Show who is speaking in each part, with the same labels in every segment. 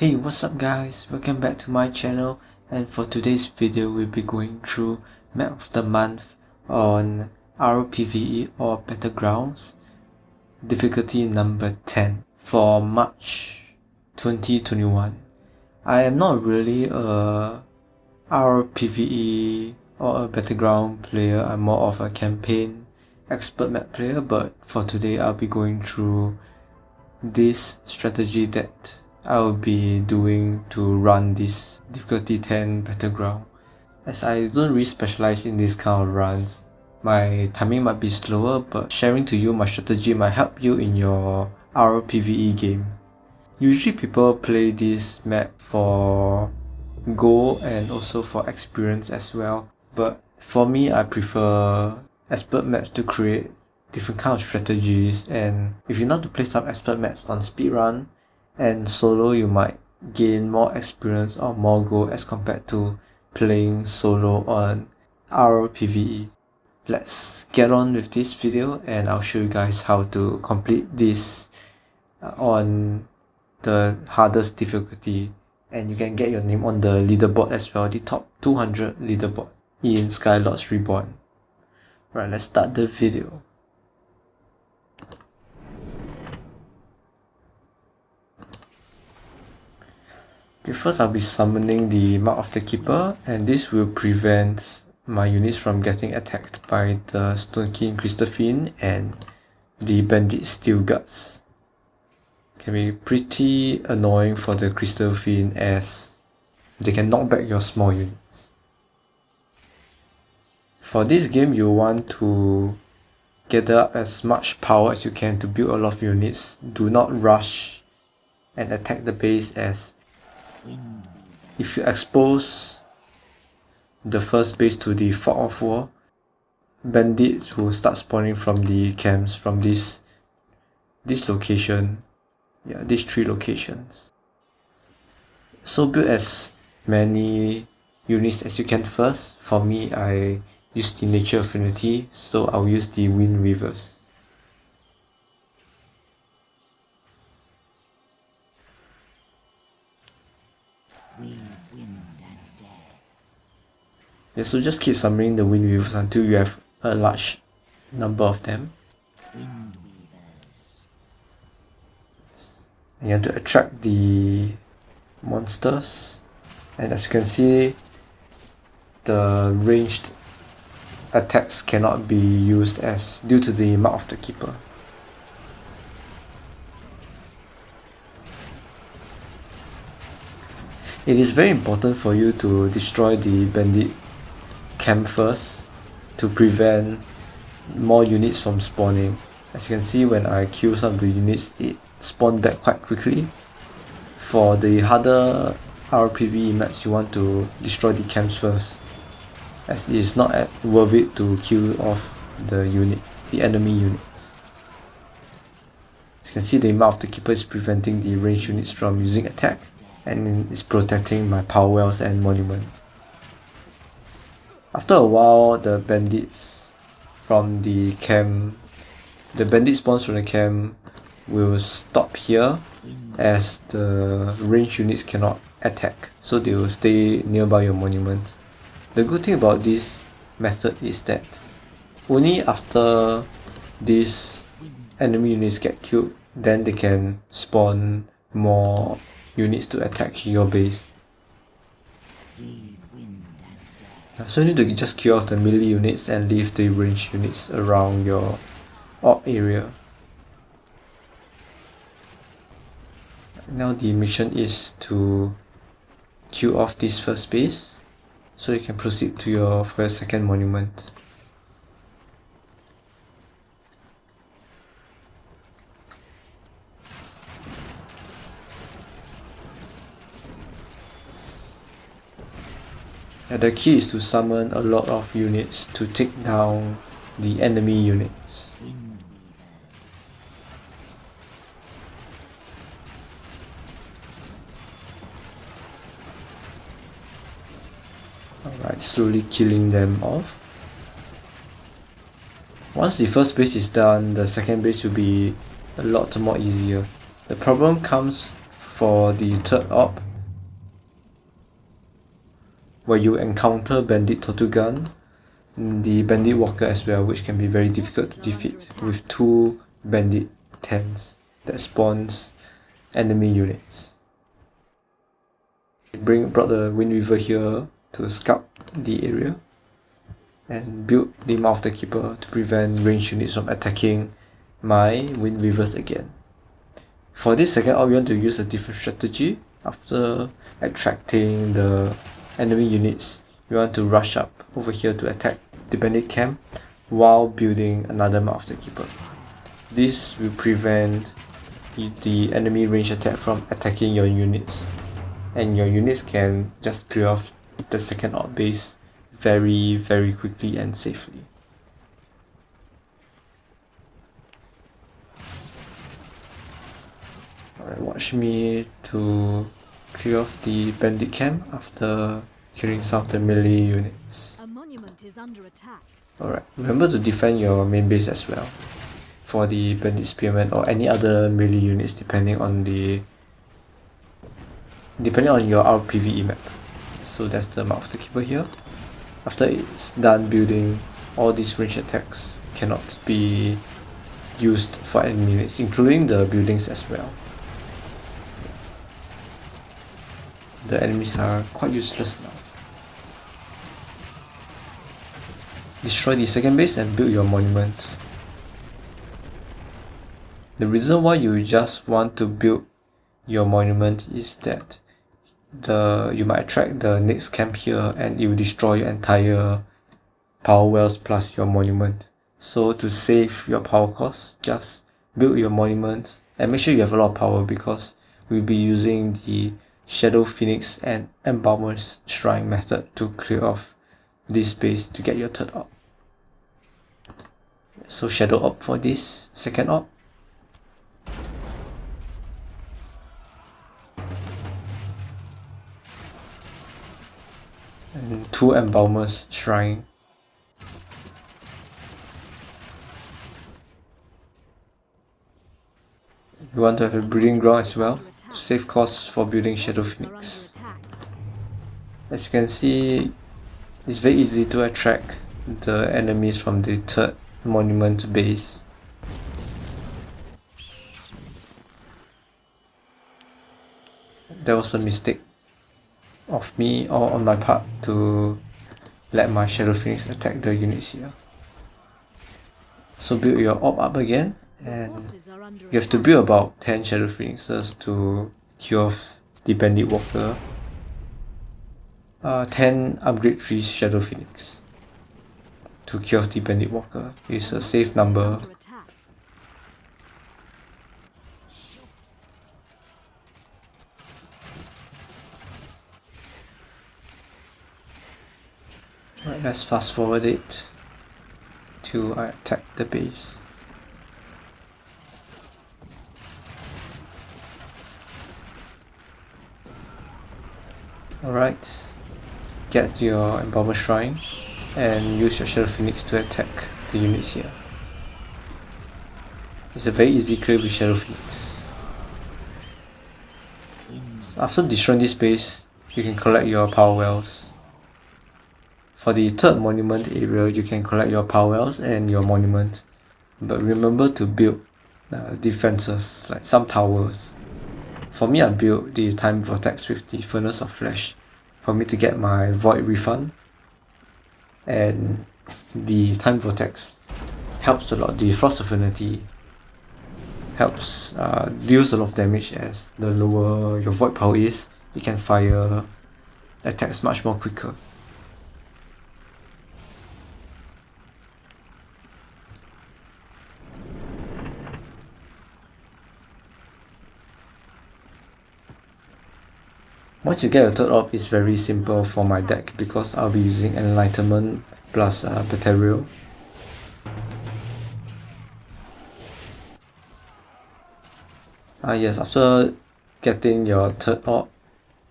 Speaker 1: Hey, what's up guys, welcome back to my channel, and for today's video we'll be going through map of the month on RPvE or Battlegrounds, difficulty number 10 for March 2021. I am not really a RPvE or a Battleground player, I'm more of a campaign expert map player, but for today I'll be going through this strategy that I will be doing to run this difficulty 10 battleground. As I don't really specialize in this kind of runs, my timing might be slower, but sharing to you my strategy might help you in your RPvE game. Usually people play this map for gold and also for experience as well, but for me I prefer expert maps to create different kind of strategies, and if you know to play some expert maps on speedrun and solo, you might gain more experience or more gold as compared to playing solo on RPvE. Let's get on with this video and I'll show you guys how to complete this on the hardest difficulty, and you can get your name on the leaderboard as well, the top 200 leaderboard in Skylords Reborn. Right, let's start the video. Okay, first I'll be summoning the Mark of the Keeper, and this will prevent my units from getting attacked by the Stone King Crystal Fiend and the Bandit Steel Guards. It can be pretty annoying for the Crystal Fiend as they can knock back your small units. For this game, you want to gather up as much power as you can to build a lot of units. Do not rush and attack the base, as if you expose the first base to the fog of war, bandits will start spawning from the camps from this location. Yeah, these three locations. So build as many units as you can first. For me, I use the Nature Affinity, so I'll use the Windweavers. Yeah, so just keep summoning the Windweavers until you have a large number of them. And you have to attract the monsters, and as you can see, the ranged attacks cannot be used as due to the Mark of the Keeper. It is very important for you to destroy the bandit camp first to prevent more units from spawning. As you can see, when I kill some of the units, it spawned back quite quickly. For the harder RPvE maps, you want to destroy the camps first, as it is not worth it to kill off the units, the enemy units. As you can see, the Mark of the Keeper is preventing the ranged units from using attack, and is protecting my power wells and monument. After a while, the bandits from the camp, the bandit spawns from the camp will stop here, as the ranged units cannot attack, so they will stay nearby your monument. The good thing about this method is that only after these enemy units get killed, then they can spawn more units to attack your base. So you need to just kill off the melee units and leave the ranged units around your orb area. Now the mission is to kill off this first base, so you can proceed to your second monument. And the key is to summon a lot of units to take down the enemy units. Alright, slowly killing them off. Once the first base is done, the second base will be a lot more easier. The problem comes for the third op, where you encounter Bandit Tortugan, the Bandit Walker as well, which can be very difficult to defeat with 2 Bandit tents that spawns enemy units. Brought the Windweaver here to scout the area and build the Mouth of the Keeper to prevent ranged units from attacking my Windweavers again. For this second op, you want to use a different strategy. After attracting the enemy units, you want to rush up over here to attack the bandit camp while building another Mouth of the Keeper. This will prevent the enemy range attack from attacking your units, and your units can just clear off the second op base very quickly and safely. Alright, watch me to clear off the bandit camp after killing some of the melee units.
Speaker 2: A monument is under attack.
Speaker 1: Alright, remember to defend your main base as well for the bandit spearmen or any other melee units depending on your RPvE map. So that's the Mouth of the Keeper here. After it's done building, all these range attacks cannot be used for enemy units, including the buildings as well. The enemies are quite useless now. Destroy the second base and build your monument. The reason why you just want to build your monument is that you might attract the next camp here and it will destroy your entire power wells plus your monument. So to save your power costs, just build your monument and make sure you have a lot of power, because we'll be using the Shadow Phoenix and Embalmer's Shrine method to clear off this base to get your third op. So Shadow op for this second op. And 2 Embalmer's Shrine. You want to have a breeding ground as well to save costs for building Shadow Phoenix. As you can see, it's very easy to attract the enemies from the third monument base. That was a mistake of me or on my part to let my Shadow Phoenix attack the units here. So build your op up again, and you have to build about 10 Shadow Phoenixes to kill off the Bandit Walker. 10 upgrade 3 Shadow Phoenix to kill off the Bandit Walker. It's a safe number. Right, let's fast forward it to attack the base. Alright, get your Embalmer Shrine and use your Shadow Phoenix to attack the units here. It's a very easy clear with Shadow Phoenix. After destroying this base, you can collect your power wells. For the third monument area, you can collect your power wells and your monument, but remember to build defenses like some towers. For me, I built the Time Vortex with the Furnace of Flesh for me to get my Void refund, and the Time Vortex helps a lot. The Frost Affinity helps deals a lot of damage, as the lower your Void power is, you can fire attacks much more quicker. Once you get a third op, it's very simple for my deck because I'll be using Enlightenment plus Battlegrounds. Yes, after getting your third op,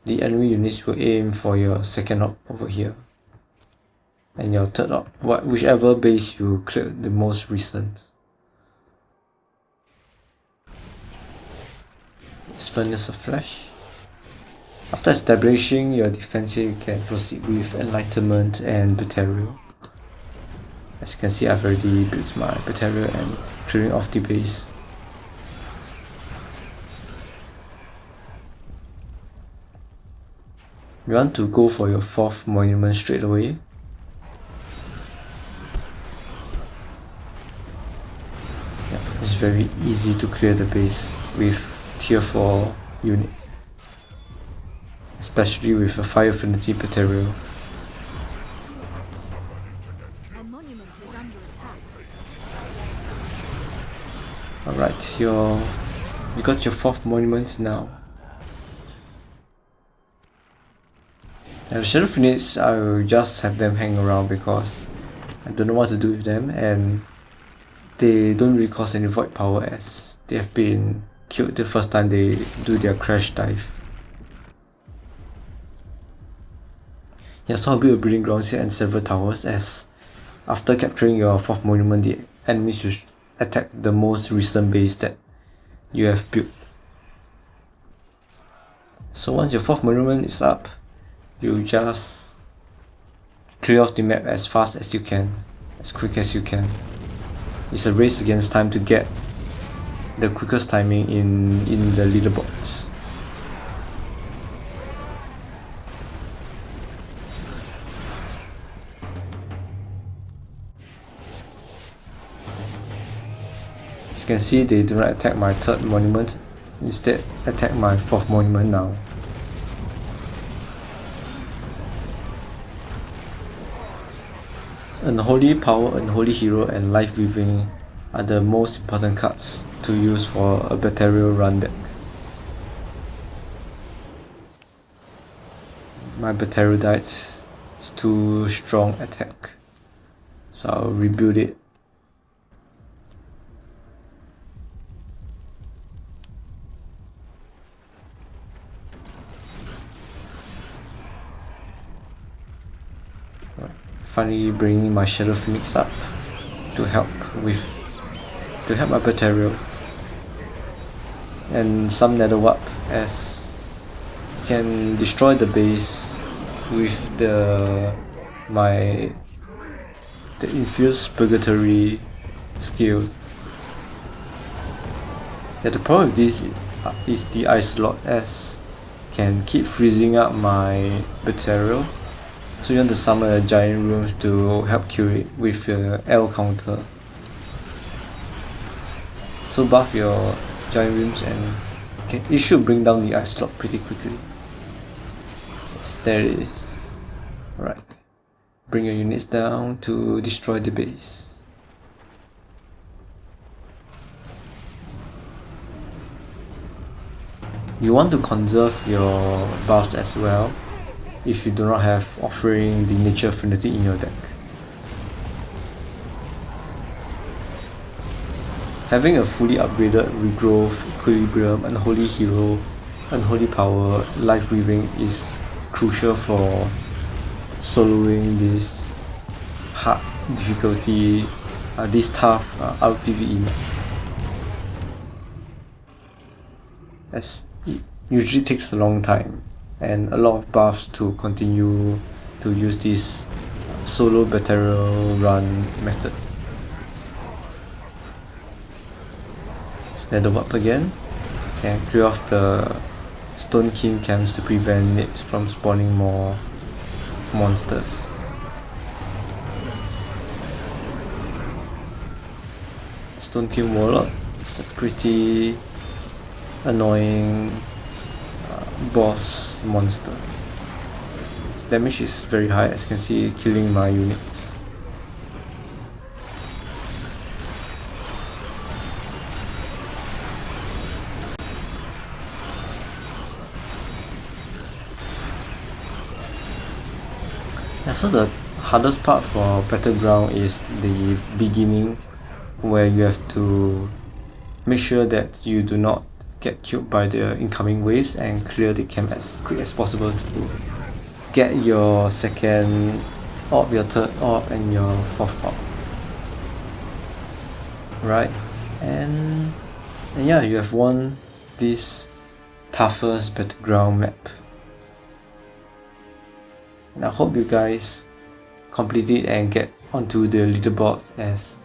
Speaker 1: the enemy units will aim for your second op over here. And your third op, whichever base you cleared the most recent. Furnace of Flesh. After establishing your defense here, you can proceed with Enlightenment and Burial. As you can see, I've already built my Burial and clearing off the base. You want to go for your 4th monument straight away. Yeah, it's very easy to clear the base with tier 4 unit, especially with a Fire Affinity Burial. Alright, you got your 4th monument now. Now the Shadow Phoenix, I will just have them hang around because I don't know what to do with them, and they don't really cause any void power as they have been killed the first time they do their crash dive. Yeah, so I'll build a breeding grounds here and several towers, as after capturing your 4th monument, the enemies should attack the most recent base that you have built. So once your 4th monument is up, you just clear off the map as fast as you can, as quick as you can. It's a race against time to get the quickest timing in the leaderboards. As you can see, they do not attack my 3rd monument, instead attack my 4th monument now. Unholy Power, Unholy Hero and Life Weaving are the most important cards to use for a Burial run deck. My Burial died, it's too strong attack, so I'll rebuild it. Finally bringing my Shadow Phoenix up to help my Burial and some Nether warp, as you can destroy the base with the infused purgatory skill. Yeah, the problem with this is the ice lot, as can keep freezing up my Burial. So you want to summon a giant rooms to help kill it with your L counter. So buff your giant rooms and it should bring down the ice slot pretty quickly. Yes, there it is. Alright. Bring your units down to destroy the base. You want to conserve your buffs as well if you do not have offering the Nature Affinity in your deck. Having a fully upgraded Regrowth, Equilibrium, Unholy Hero, Unholy Power, Life Weaving is crucial for soloing this hard difficulty, this tough RPvE map, as it usually takes a long time and a lot of buffs to continue to use this solo Burial run method. Let's Nether warp again. Can clear off the Stone King camps to prevent it from spawning more monsters. Stone King Warlock is a pretty annoying boss monster. Its damage is very high, as you can see, killing my units. Yeah, so the hardest part for Battleground is the beginning, where you have to make sure that you do not get killed by the incoming waves and clear the camp as quick as possible to get your 2nd orb, your 3rd orb and your 4th orb. Right, and yeah, you have won this toughest battleground map. And I hope you guys complete it and get onto the leaderboards, as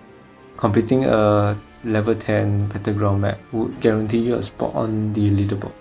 Speaker 1: completing a level 10 battleground map would guarantee you a spot on the leaderboard.